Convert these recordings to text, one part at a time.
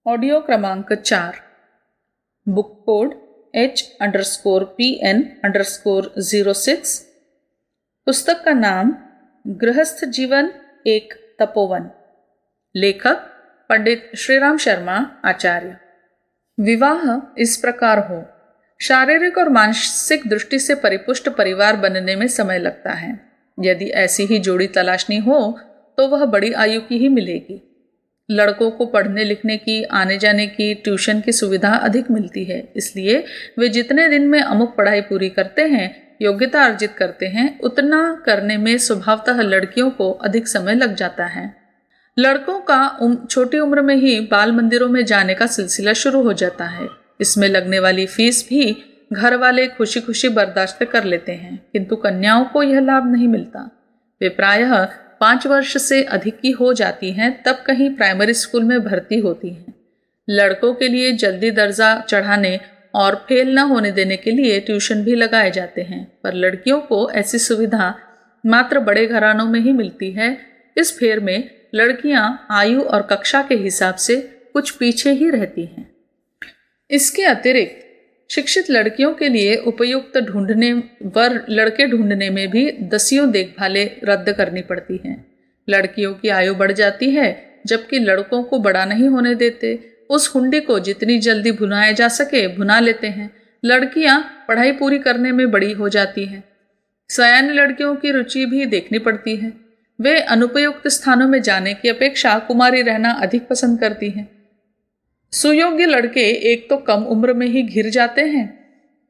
Audio क्रमांक 4, book code H_PN_06। पुस्तक का नाम गृहस्थ जीवन एक तपोवन। लेखक पंडित श्रीराम शर्मा आचार्य। विवाह इस प्रकार हो। शारीरिक और मानसिक दृष्टि से परिपुष्ट परिवार बनने में समय लगता है। यदि ऐसी ही जोड़ी तलाशनी हो तो वह बड़ी आयु की ही मिलेगी। लड़कों को पढ़ने लिखने की, आने जाने की, ट्यूशन की सुविधा अधिक मिलती है, इसलिए वे जितने दिन में अमुक पढ़ाई पूरी करते हैं, योग्यता अर्जित करते हैं, उतना करने में स्वभावतः लड़कियों को अधिक समय लग जाता है। लड़कों का छोटी उम्र में ही बाल मंदिरों में जाने का सिलसिला शुरू हो जाता है। इसमें लगने वाली फीस भी घर वाले खुशी खुशी बर्दाश्त कर लेते हैं, किंतु कन्याओं को यह लाभ नहीं मिलता। वे प्रायः 5 वर्ष से अधिक की हो जाती हैं तब कहीं प्राइमरी स्कूल में भर्ती होती हैं। लड़कों के लिए जल्दी दर्जा चढ़ाने और फेल न होने देने के लिए ट्यूशन भी लगाए जाते हैं, पर लड़कियों को ऐसी सुविधा मात्र बड़े घरानों में ही मिलती है। इस फेर में लड़कियां आयु और कक्षा के हिसाब से कुछ पीछे ही रहती हैं। इसके अतिरिक्त शिक्षित लड़कियों के लिए उपयुक्त लड़के ढूंढने में भी दसियों देखभालें रद्द करनी पड़ती हैं। लड़कियों की आयु बढ़ जाती है जबकि लड़कों को बड़ा नहीं होने देते। उस हुंडी को जितनी जल्दी भुनाया जा सके भुना लेते हैं। लड़कियां पढ़ाई पूरी करने में बड़ी हो जाती हैं। सयानी लड़कियों की रुचि भी देखनी पड़ती है। वे अनुपयुक्त स्थानों में जाने की अपेक्षा कुमारी रहना अधिक पसंद करती हैं। सुयोग्य लड़के एक तो कम उम्र में ही घिर जाते हैं,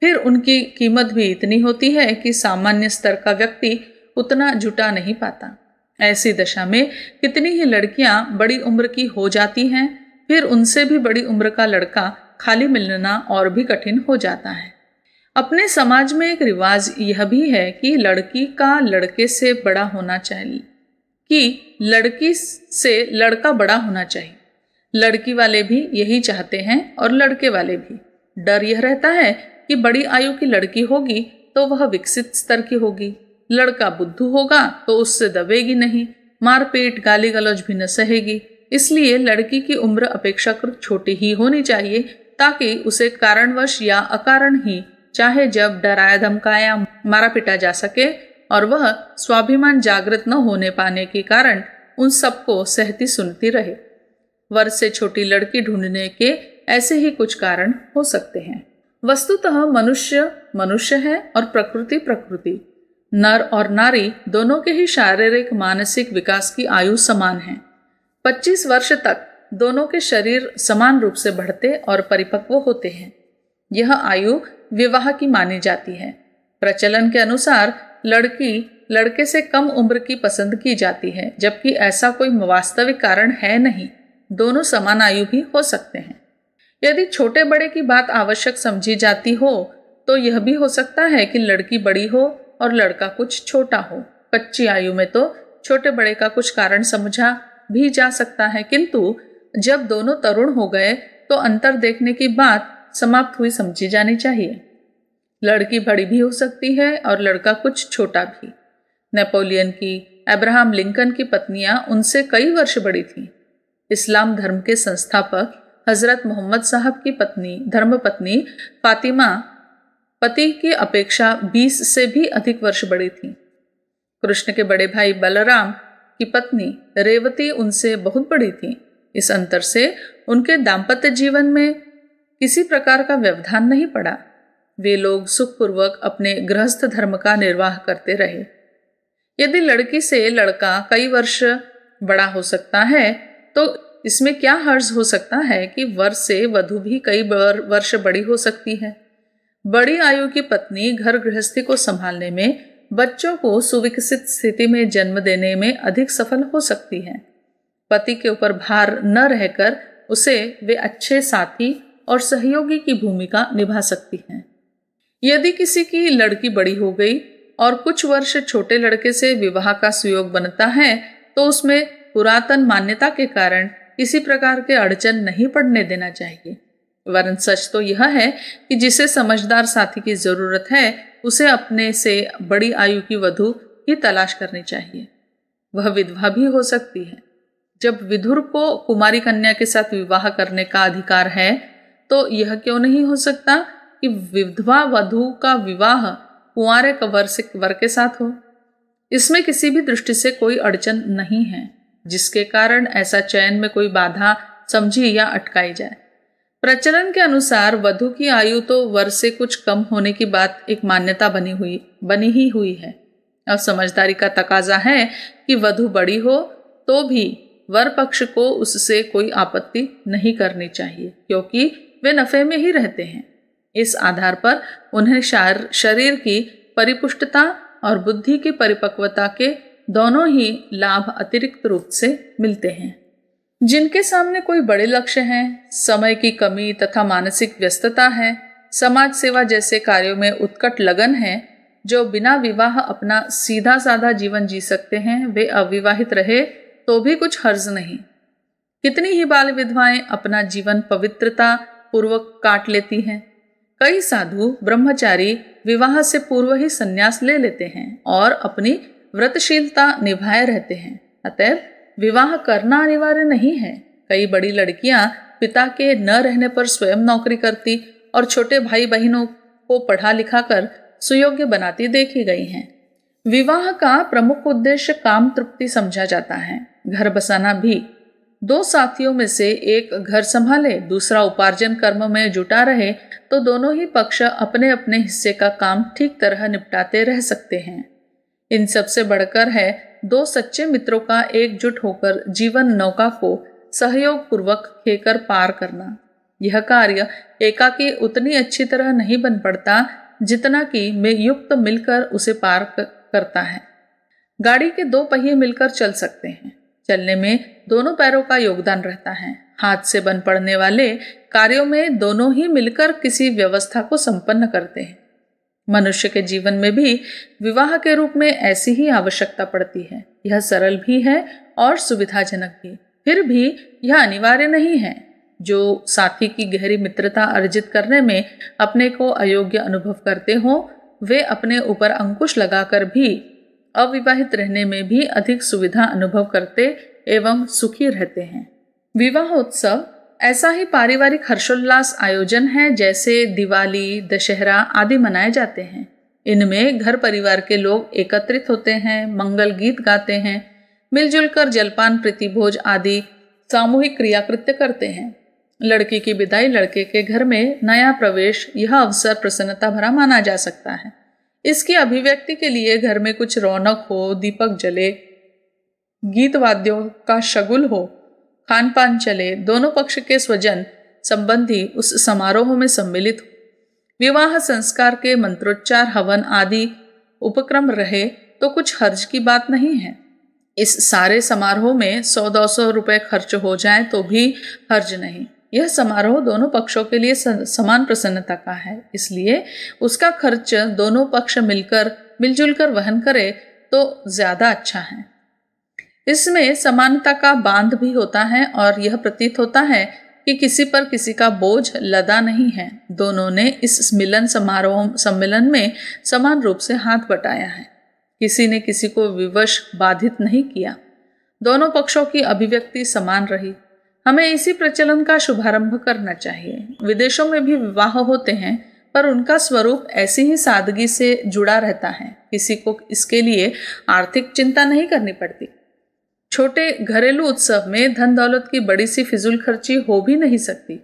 फिर उनकी कीमत भी इतनी होती है कि सामान्य स्तर का व्यक्ति उतना जुटा नहीं पाता। ऐसी दशा में कितनी ही लड़कियां बड़ी उम्र की हो जाती हैं, फिर उनसे भी बड़ी उम्र का लड़का खाली मिलना और भी कठिन हो जाता है। अपने समाज में एक रिवाज यह भी है कि लड़की का लड़के से बड़ा होना चाहिए, कि लड़की से लड़का बड़ा होना चाहिए। लड़की वाले भी यही चाहते हैं और लड़के वाले भी। डर यह रहता है कि बड़ी आयु की लड़की होगी तो वह विकसित स्तर की होगी, लड़का बुद्धू होगा तो उससे दबेगी नहीं, मारपीट गाली गलौज भी न सहेगी। इसलिए लड़की की उम्र अपेक्षाकृत छोटी ही होनी चाहिए ताकि उसे कारणवश या अकारण ही, चाहे जब डराया धमकाया मारा पिटा जा सके और वह स्वाभिमान जागृत न होने पाने के कारण उन सबको सहती सुनती रहे। वर्ष से छोटी लड़की ढूंढने के ऐसे ही कुछ कारण हो सकते हैं। वस्तुतः मनुष्य मनुष्य है और प्रकृति प्रकृति। नर और नारी दोनों के ही शारीरिक मानसिक विकास की आयु समान है। 25 वर्ष तक दोनों के शरीर समान रूप से बढ़ते और परिपक्व होते हैं। यह आयु विवाह की मानी जाती है। प्रचलन के अनुसार लड़की लड़के से कम उम्र की पसंद की जाती है, जबकि ऐसा कोई वास्तविक कारण है नहीं। दोनों समान आयु भी हो सकते हैं। यदि छोटे बड़े की बात आवश्यक समझी जाती हो तो यह भी हो सकता है कि लड़की बड़ी हो और लड़का कुछ छोटा हो। कच्ची आयु में तो छोटे बड़े का कुछ कारण समझा भी जा सकता है, किंतु जब दोनों तरुण हो गए तो अंतर देखने की बात समाप्त हुई समझी जानी चाहिए। लड़की बड़ी भी हो सकती है और लड़का कुछ छोटा भी। नेपोलियन की, अब्राहम लिंकन की पत्नियां उनसे कई वर्ष बड़ी थीं। इस्लाम धर्म के संस्थापक हजरत मोहम्मद साहब की धर्मपत्नी फातिमा पति की अपेक्षा 20 से भी अधिक वर्ष बड़ी थी। कृष्ण के बड़े भाई बलराम की पत्नी रेवती उनसे बहुत बड़ी थी। इस अंतर से उनके दाम्पत्य जीवन में किसी प्रकार का व्यवधान नहीं पड़ा। वे लोग सुखपूर्वक अपने गृहस्थ धर्म का निर्वाह करते रहे। यदि लड़की से लड़का कई वर्ष बड़ा हो सकता है तो इसमें क्या हर्ज हो सकता है कि वर से वधु भी कई वर्ष बड़ी हो सकती है। बड़ी आयु की पत्नी घर गृहस्थी को संभालने में, बच्चों को सुविकसित स्थिति में जन्म देने में अधिक सफल हो सकती है। पति के ऊपर भार न रहकर उसे वे अच्छे साथी और सहयोगी की भूमिका निभा सकती हैं। यदि किसी की लड़की बड़ी हो गई और कुछ वर्ष छोटे लड़के से विवाह का सुयोग बनता है तो उसमें पुरातन मान्यता के कारण किसी प्रकार के अड़चन नहीं पड़ने देना चाहिए। वरन सच तो यह है कि जिसे समझदार साथी की जरूरत है उसे अपने से बड़ी आयु की वधु ही तलाश करनी चाहिए। वह विधवा भी हो सकती है। जब विदुर को कुमारी कन्या के साथ विवाह करने का अधिकार है, तो यह क्यों नहीं हो सकता कि विधवा वधू का विवाह कुंवारे वर के साथ हो। इसमें किसी भी दृष्टि से कोई अड़चन नहीं है जिसके कारण ऐसा चयन में कोई बाधा समझी या अटकाई जाए। प्रचलन के अनुसार वधू की आयु तो वर से कुछ कम होने की बात एक मान्यता बनी ही हुई है। अब समझदारी का तकाजा है कि वधू बड़ी हो तो भी वर पक्ष को उससे कोई आपत्ति नहीं करनी चाहिए, क्योंकि वे नफे में ही रहते हैं। इस आधार पर उन्हें शरीर की परिपुष्टता और बुद्धि की परिपक्वता के दोनों ही लाभ अतिरिक्त रूप से मिलते हैं। जिनके सामने कोई बड़े लक्ष्य हैं, समय की कमी तथा मानसिक व्यस्तता है, समाज सेवा जैसे कार्यों में उत्कट लगन है, जो बिना विवाह अपना सीधा साधा जीवन जी सकते हैं, वे अविवाहित रहे तो भी कुछ हर्ज नहीं। कितनी ही बाल विधवाएं अपना जीवन पवित्रता पूर्वक काट लेती हैं। कई साधु ब्रह्मचारी विवाह से पूर्व ही संन्यास ले लेते हैं और अपनी व्रतशीलता निभाए रहते हैं। अतएव विवाह करना अनिवार्य नहीं है। कई बड़ी लड़कियां पिता के न रहने पर स्वयं नौकरी करती और छोटे भाई बहनों को पढ़ा लिखा कर सुयोग्य बनाती देखी गई हैं। विवाह का प्रमुख उद्देश्य काम तृप्ति समझा जाता है। घर बसाना भी। दो साथियों में से एक घर संभाले, दूसरा उपार्जन कर्म में जुटा रहे तो दोनों ही पक्ष अपने अपने हिस्से का काम ठीक तरह निपटाते रह सकते हैं। इन सबसे बढ़कर है दो सच्चे मित्रों का एकजुट होकर जीवन नौका को सहयोग पूर्वक खेकर पार करना। यह कार्य एकाकी उतनी अच्छी तरह नहीं बन पड़ता जितना कि युक्त मिलकर उसे पार करता है। गाड़ी के दो पहिए मिलकर चल सकते हैं। चलने में दोनों पैरों का योगदान रहता है। हाथ से बन पड़ने वाले कार्यों में दोनों ही मिलकर किसी व्यवस्था को संपन्न करते हैं। मनुष्य के जीवन में भी विवाह के रूप में ऐसी ही आवश्यकता पड़ती है। यह सरल भी है और सुविधाजनक भी। फिर भी यह अनिवार्य नहीं है। जो साथी की गहरी मित्रता अर्जित करने में अपने को अयोग्य अनुभव करते हो, वे अपने ऊपर अंकुश लगाकर भी अविवाहित रहने में भी अधिक सुविधा अनुभव करते एवं सुखी रहते हैं। विवाह उत्सव ऐसा ही पारिवारिक हर्षोल्लास आयोजन है जैसे दिवाली, दशहरा आदि मनाए जाते हैं। इनमें घर परिवार के लोग एकत्रित होते हैं, मंगल गीत गाते हैं, मिलजुल कर जलपान, प्रीतिभोज आदि सामूहिक क्रियाकृत्य करते हैं। लड़की की विदाई, लड़के के घर में नया प्रवेश, यह अवसर प्रसन्नता भरा माना जा सकता है। इसकी अभिव्यक्ति के लिए घर में कुछ रौनक हो, दीपक जले, गीत वाद्यों का शगुल हो, खान पान चले, दोनों पक्ष के स्वजन संबंधी उस समारोह में सम्मिलित हो, विवाह संस्कार के मंत्रोच्चार, हवन आदि उपक्रम रहे तो कुछ हर्ज की बात नहीं है। इस सारे समारोह में 100-200 रुपए खर्च हो जाए तो भी हर्ज नहीं। यह समारोह दोनों पक्षों के लिए समान प्रसन्नता का है, इसलिए उसका खर्च दोनों पक्ष मिलजुल कर वहन करे तो ज्यादा अच्छा है। इसमें समानता का बांध भी होता है और यह प्रतीत होता है कि किसी पर किसी का बोझ लदा नहीं है। दोनों ने इस सम्मेलन में समान रूप से हाथ बटाया है। किसी ने किसी को विवश बाधित नहीं किया। दोनों पक्षों की अभिव्यक्ति समान रही। हमें इसी प्रचलन का शुभारंभ करना चाहिए। विदेशों में भी विवाह होते हैं, पर उनका स्वरूप ऐसी ही सादगी से जुड़ा रहता है। किसी को इसके लिए आर्थिक चिंता नहीं करनी पड़ती। छोटे घरेलू उत्सव में धन दौलत की बड़ी सी फिजूल खर्ची हो भी नहीं सकती।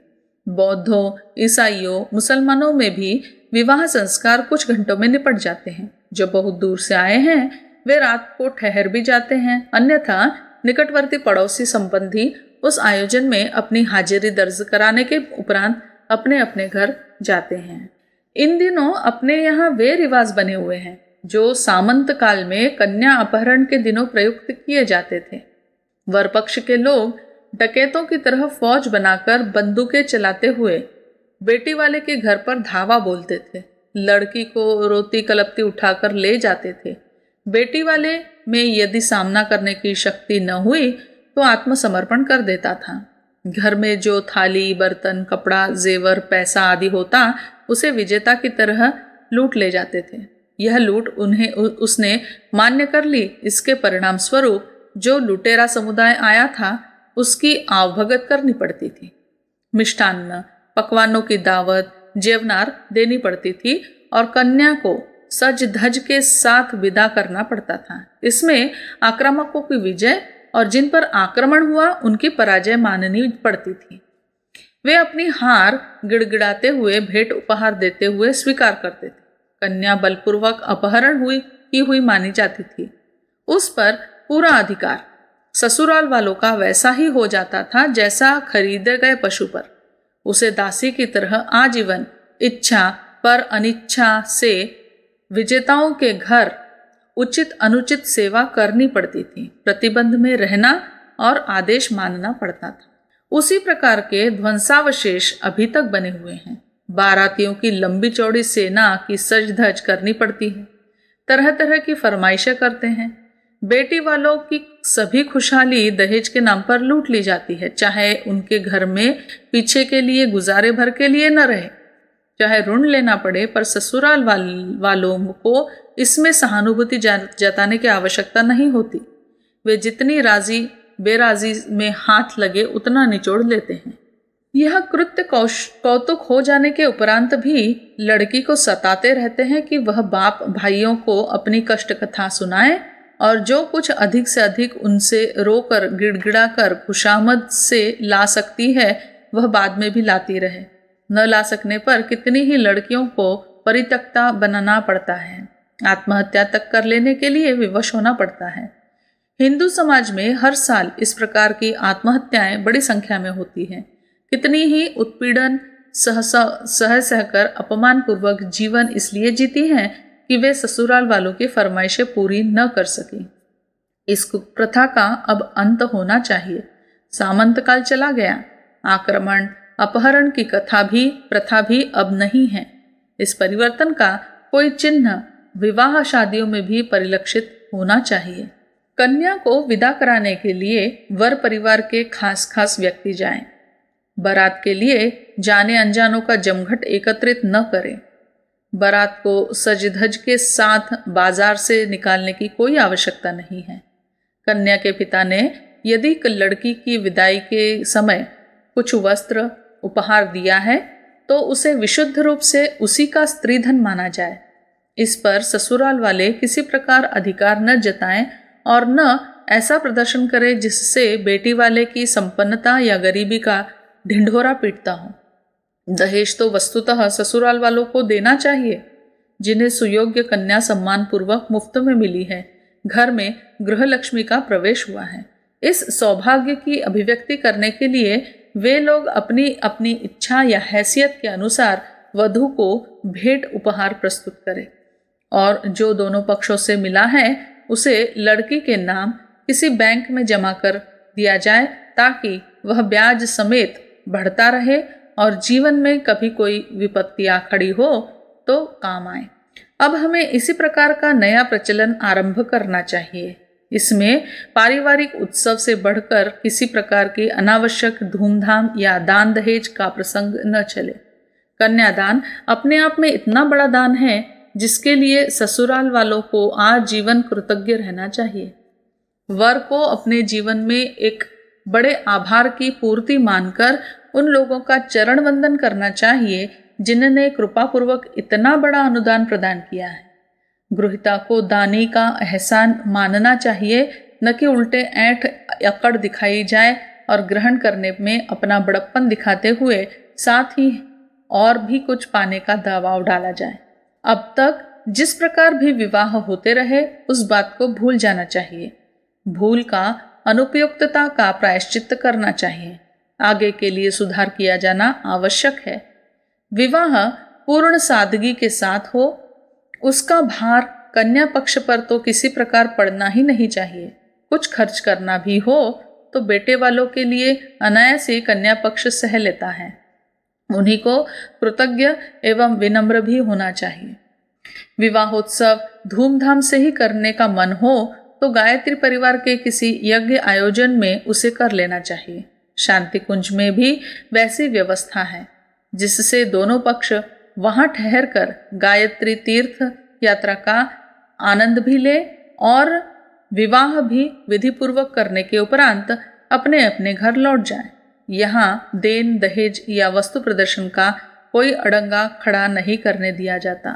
बौद्धों, ईसाइयों, मुसलमानों में भी विवाह संस्कार कुछ घंटों में निपट जाते हैं। जो बहुत दूर से आए हैं वे रात को ठहर भी जाते हैं, अन्यथा निकटवर्ती पड़ोसी संबंधी उस आयोजन में अपनी हाजिरी दर्ज कराने के उपरांत अपने अपने घर जाते हैं। इन दिनों अपने यहाँ वे रिवाज बने हुए हैं जो सामंत काल में कन्या अपहरण के दिनों प्रयुक्त किए जाते थे। वर पक्ष के लोग डकैतों की तरह फौज बनाकर बंदूकें चलाते हुए बेटी वाले के घर पर धावा बोलते थे। लड़की को रोती कलपती उठाकर ले जाते थे। बेटी वाले में यदि सामना करने की शक्ति न हुई तो आत्मसमर्पण कर देता था। घर में जो थाली, बर्तन, कपड़ा, जेवर, पैसा आदि होता उसे विजेता की तरह लूट ले जाते थे। यह लूट उसने मान्य कर ली। इसके परिणाम स्वरूप जो लुटेरा समुदाय आया था उसकी आवभगत करनी पड़ती थी। मिष्टान्न, पकवानों की दावत, जेवनार देनी पड़ती थी और कन्या को सज धज के साथ विदा करना पड़ता था। इसमें आक्रामकों की विजय और जिन पर आक्रमण हुआ उनकी पराजय माननी पड़ती थी। वे अपनी हार गिड़गिड़ाते हुए भेंट उपहार देते हुए स्वीकार करते थे। कन्या बलपूर्वक अपहरण हुई मानी जाती थी। उस पर पूरा अधिकार ससुराल वालों का वैसा ही हो जाता था जैसा खरीदे गए पशु पर। उसे दासी की तरह आजीवन इच्छा पर अनिच्छा से विजेताओं के घर उचित अनुचित सेवा करनी पड़ती थी। प्रतिबंध में रहना और आदेश मानना पड़ता था। उसी प्रकार के ध्वंसावशेष अभी तक बने हुए हैं। बारातियों की लंबी चौड़ी सेना की सज धज करनी पड़ती है। तरह तरह की फरमाइशें करते हैं। बेटी वालों की सभी खुशहाली दहेज के नाम पर लूट ली जाती है, चाहे उनके घर में पीछे के लिए गुजारे भर के लिए न रहे, चाहे ऋण लेना पड़े, पर ससुराल वालों को इसमें सहानुभूति जताने की आवश्यकता नहीं होती। वे जितनी राजी बेराजी में हाथ लगे उतना निचोड़ लेते हैं। यह कृत्य कौतुक हो जाने के उपरांत भी लड़की को सताते रहते हैं कि वह बाप भाइयों को अपनी कष्ट कथा सुनाए और जो कुछ अधिक से अधिक उनसे रोकर गिड़गिड़ा कर खुशामद से ला सकती है वह बाद में भी लाती रहे। न ला सकने पर कितनी ही लड़कियों को परित्यक्ता बनाना पड़ता है। आत्महत्या तक कर लेने के लिए विवश होना पड़ता है। हिंदू समाज में हर साल इस प्रकार की आत्महत्याएं बड़ी संख्या में होती हैं। कितनी ही उत्पीड़न सहकर अपमान पूर्वक जीवन इसलिए जीती हैं कि वे ससुराल वालों की फरमाइशें पूरी न कर सकी। इस प्रथा का अब अंत होना चाहिए। सामंत काल चला गया। आक्रमण अपहरण की प्रथा भी अब नहीं है। इस परिवर्तन का कोई चिन्ह विवाह शादियों में भी परिलक्षित होना चाहिए। कन्या को विदा कराने के लिए वर परिवार के खास व्यक्ति जाएं। बारात के लिए जाने अनजानों का जमघट एकत्रित न करें। बारात को सज धज के साथ बाजार से निकालने की कोई आवश्यकता नहीं है। कन्या के पिता ने यदि लड़की की विदाई के समय कुछ वस्त्र उपहार दिया है तो उसे विशुद्ध रूप से उसी का स्त्रीधन माना जाए। इस पर ससुराल वाले किसी प्रकार अधिकार न जताएं और न ऐसा प्रदर्शन करें जिससे बेटी वाले की संपन्नता या गरीबी का ढिंढोरा पीटता हो। दहेज तो वस्तुतः ससुराल वालों को देना चाहिए जिन्हें सुयोग्य कन्या सम्मान पूर्वक मुफ्त में मिली है। घर में गृहलक्ष्मी का प्रवेश हुआ है। इस सौभाग्य की अभिव्यक्ति करने के लिए वे लोग अपनी अपनी इच्छा या हैसियत के अनुसार वधू को भेंट उपहार प्रस्तुत करें और जो दोनों पक्षों से मिला है उसे लड़की के नाम किसी बैंक में जमा कर दिया जाए ताकि वह ब्याज समेत बढ़ता रहे और जीवन में कभी कोई विपत्ति आ खड़ी हो तो काम आए। अब हमें इसी प्रकार का नया प्रचलन आरंभ करना चाहिए। इसमें पारिवारिक उत्सव से बढ़कर किसी प्रकार की अनावश्यक धूमधाम या दान दहेज का प्रसंग न चले। कन्यादान अपने आप में इतना बड़ा दान है जिसके लिए ससुराल वालों को आजीवन कृतज्ञ रहना चाहिए। वर को अपने जीवन में एक बड़े आभार की पूर्ति मानकर उन लोगों का चरण वंदन करना चाहिए जिन्होंने कृपापूर्वक इतना बड़ा अनुदान प्रदान किया है। गृहिता को दानी का एहसान मानना चाहिए, न कि उल्टे ऐंठ अकड़ दिखाई जाए और ग्रहण करने में अपना बड़प्पन दिखाते हुए साथ ही और भी कुछ पाने का दावा डाला जाए। अब तक जिस प्रकार भी विवाह होते रहे उस बात को भूल जाना चाहिए। भूल का अनुपयुक्तता का प्रायश्चित्त करना चाहिए। आगे के लिए सुधार किया जाना आवश्यक है। विवाह पूर्ण सादगी के साथ हो, उसका भार कन्या पक्ष पर तो किसी प्रकार पड़ना ही नहीं चाहिए। कुछ खर्च करना भी हो तो बेटे वालों के लिए अनायास ही कन्या पक्ष सह लेता है। उन्हीं को कृतज्ञ एवं विनम्र भी होना चाहिए। विवाहोत्सव धूमधाम से ही करने का मन हो तो गायत्री परिवार के किसी यज्ञ आयोजन में उसे कर लेना चाहिए। शांति कुंज में भी वैसी व्यवस्था है जिससे दोनों पक्ष वहां ठहरकर गायत्री तीर्थ यात्रा का आनंद भी ले और विवाह भी विधिपूर्वक करने के उपरांत अपने अपने घर लौट जाएं। यहाँ देन दहेज या वस्तु प्रदर्शन का कोई अड़ंगा खड़ा नहीं करने दिया जाता।